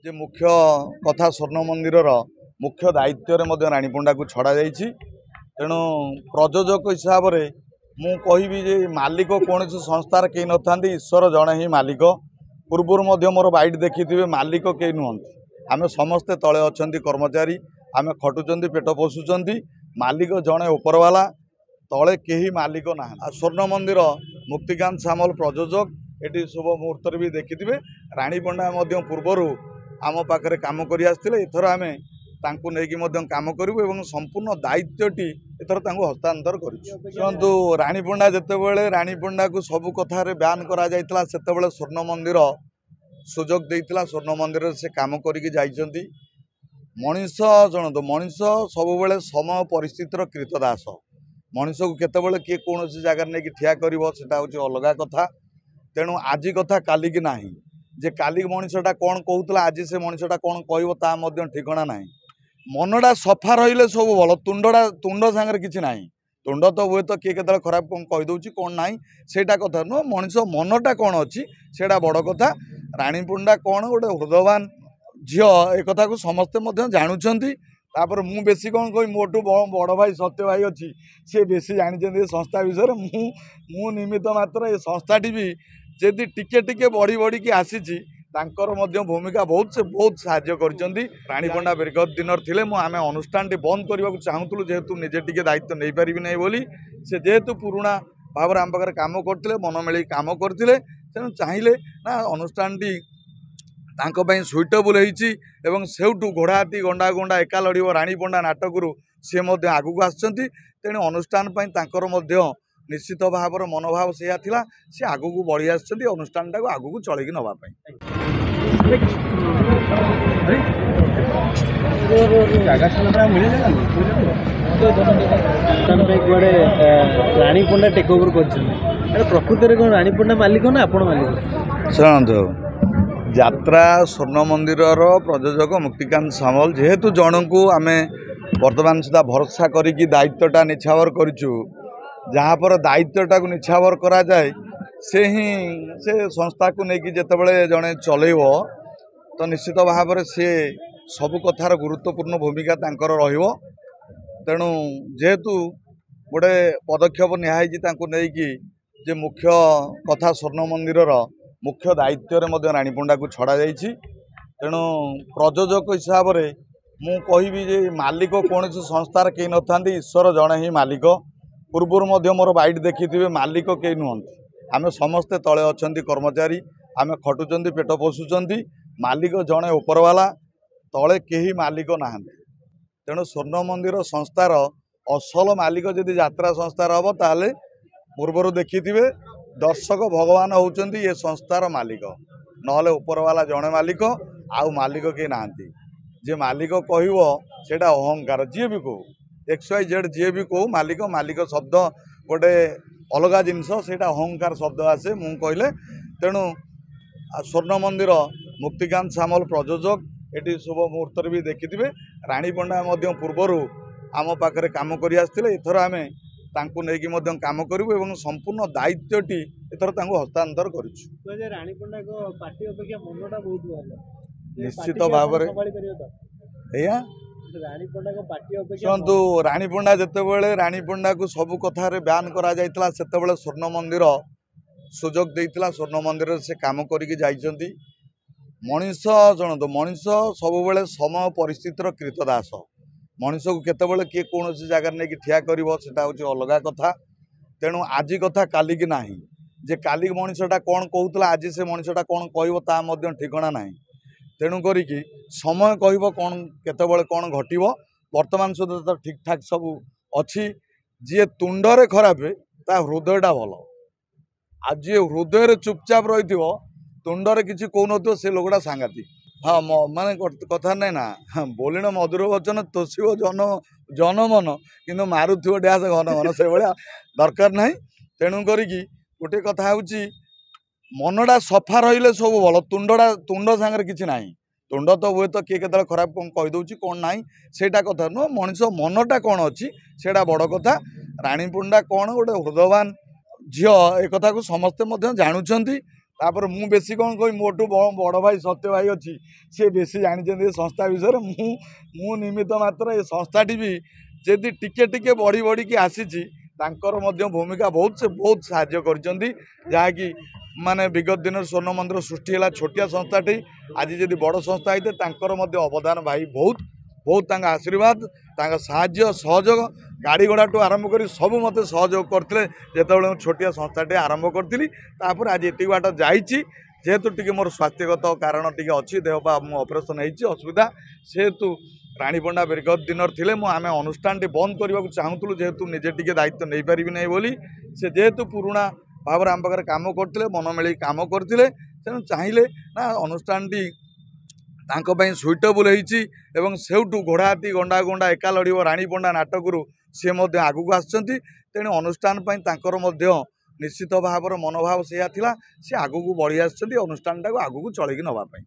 जे मुख्य कथा स्वर्ण मंदिर मुख्य दायित्व राणीपंडा को छड़ा जाइए। तेणु प्रयोजक हिसाब से मु कहि जे मालिक कौन संस्थार कई न था ईश्वर जड़े ही मालिक। पूर्वर मोर बाइट देखी मालिक कई नुहति आम समस्ते तले अच्छा कर्मचारी आम खटुंच पेट पोषुंच मालिक जड़े उपरवाला तले कहीं मालिक ना। स्वर्ण मंदिर मुक्तिकांत सामल प्रयोजक ये शुभ मुहूर्त भी देखिथे। राणीपंडा पूर्वर आम पाखे कम कर एथर आम कम करूँ संपूर्ण दायित्वटी एथर हस्तांतर करूँ। राणीपंडा जितेबाला राणीपंडा को सबू कथार ब्यान करा स्वर्ण मंदिर सुजोग देता। स्वर्ण मंदिर से कम कर मनीष जनतु मनीष सब समय परिस्थितिर कृतदास। मनीष को केतबेले किए कौन जगार नहीं ठिया कर अलग कथा। तेणु आज कथा काली की ना जे काली मनीषटा कौन कहूला आज से मनीषटा कौन कह ठिकना ना। मनटा सफा रही सब भल तुंडा तुंड सांगे कि ना। तुंड तो हुए तो किए के खराब कौन कहीदे कौन ना सेटा कथा नुह। मनीष मनटा कौन अच्छी से बड़ कथा। राणीपंडा कौन गोटे हृदयवान झील एक कथा को समस्ते जानुंट। तापर मु बेसी कौन कह मोटू बड़ भाई सत्य भाई अच्छी सी बेसी जानी संस्था विषय मु निमित्त मात्र ये संस्थाटी भी जदि टिके टिके बढ़ी बढ़ी की आसी भूमिका बहुत से बहुत साहाय्य करछंती। राणीपंडा विगत दिन थिले आम अनुष्ठान बंद करने को चाहूलु जेहेतु निजे टिके दायित्व नहीं पारि नहीं बोली से जेहेतु पुराणा भाव आम पाखे कम करते मन मिल कम करते तेणु चाहिए ना अनुष्ठान सुइटेबल होठू घोड़ा हाथी गंडा गंडा एका लड़ राणीपंडा नाटक सी आगू आसुँच। तेणु अनुष्ठान निश्चित भाव मनोभाव से सी आगू बढ़ी अनुष्ठान टाक आगू चलैकी नापी। राणीपंडा टेक ओवर कर प्रकृति कौन राणीपंडा मालिक ना आपण मालिक शुणु यात्रा स्वर्ण मंदिर प्रयोजक मुक्तिकांत सामल जेहेतु जन को आम वर्तमान सुधा भरोसा करी दायित्वटा निछावर करूँ जहाँ पर दायित्वटा को निछावर करा जाए से ही से संस्था को लेकिन जितेबाला जड़े चलेब तो निश्चित भाव में सी सबु कथार गुरुत्वपूर्ण भूमिका तांकर रहिबो। तेणु जेहेतु गोटे पदक्षेप निहाई जे मुख्य कथा स्वर्ण मंदिर मुख्य दायित्व राणीपंडा को छड़ा जाइए। तेणु प्रयोजक हिसाब से मु कहि जे मालिक कौन संस्थार कई न था ईश्वर जड़े ही मालिक। पूर्वर मोर बाइट देखी मालिक कई नुहति आम समस्ते तले अच्छा कर्मचारी आम खटुंच पेट पोषुंच मालिक जड़े उपरवाला तले कहीं मालिक ना। तेणु स्वर्ण मंदिर संस्थार असल मालिक जदि यात्रा संस्थार हम ताले पूर्वर देखि दर्शक भगवान होउचंदी ये संस्थार मालिक नहले उपरवाला जड़े मालिक आउ मालिक के ना। जे मालिक कहबो सेटा अहंकार जी भी कहू XYZ जी भी कहू मालिक मालिक शब्द गोटे अलग जिनस से अहंकार शब्द आसे मु कहले। तेणु स्वर्ण मंदिर मुक्तिकांत सामल प्रयोजक ये शुभ मुहूर्त भी देखिथे। राणीपंडा पूर्वर आम पाखे कम कर एथर आम कम करूँ संपूर्ण दायित्वटी एथर हस्तांतर करूँ। निश्चित भाव शुणु राणीपंडा जितेबाला राणीपंडा को सबू कथार ब्यान करा स्वर्ण मंदिर सुजोग देता। स्वर्ण मंदिर से कम कर मनीष जनतु मनीष सब समय परिस्थितिर कृतदास। मनीष को केतबेले किए कौन जगार नहीं ठिया कर अलग कथा। तेणु आज कथा काली की ना जे काली मनीषटा कौन कहूला आज से मनीषटा कौन कह ठिकना ना। तेणु करी समय कह कौन केतबेले कौन घटव वर्तमान सुधा तो ठीक ठाक सब अच्छी। जी तुंडरे खराब ता हृदयटा भल आज जी हृदय चुपचाप रही तुंडरे किसी कौन से लोकटा सांगातिक। हाँ माने कथा नहीं ना बोलिण मधुर वचन तोषिब जन जनमन किंतु मारुथ्व डैस घन घन से भाया दरकार ना। तेणु करी गोटे कथा हूँ मनटा सफा रही सब भल तुंडा तुंड सांगे कि ना। तुंड तो हुए तो किए के खराब कौन कहीदे कौन ना सेटा कथा नुह। मनीष मनटा कौन अच्छी से बड़ कथा। राणीपंडा कौन गोटे हृदयवान झील एक कथा को समस्ते जानुंट। तापर मु बेसी कौन कही मोटू बड़ भाई सत्य भाई अच्छी सी बेसी जानी संस्था विषय मु निमित्त मात्र ये संस्थाटी भी जदि टिके टिके बढ़ी बढ़ी की आसी भूमिका बहुत से बहुत साहाय्य कर माने विगत दिन स्वर्ण मंदिर सृष्टि है छोटिया संस्थाटी आज जदि बड़ संस्था होते अवदान भाई बहुत बहुत आशीर्वाद साहाय्य सहयोग गाड़ी घोड़ा टू आरंभ कर सब मत सहयोग करते जो छोटिया संस्थाटे आरंभ करी आज एति बाट जाइए जेहेतु टी मोर स्वास्थ्यगत कारण टी अच्छी देहपा ऑपरेशन होसुविधा सेहेतु रानीपंडा विगत दिन थे आम अनुष्ठान बंद करने को चाहूलु जेहेतु निजे टी दायित्व नहीं पारि नहीं बोली से जेहेतु पुराणा भाव आम पाखे कम करते मन मिल कम करते तेणु चाहिए ना अनुष्ठान सुइटेबल होटू घोड़ा हाथी गंडा गंडा एका लड़ रानीपंडा नाटकरू सी आगू आसुँच तेणु अनुष्ठान निश्चित भाव मनोभाव से आगू बढ़ी आसुँच अनुष्ठान टाक आगू चलैकी नवाई।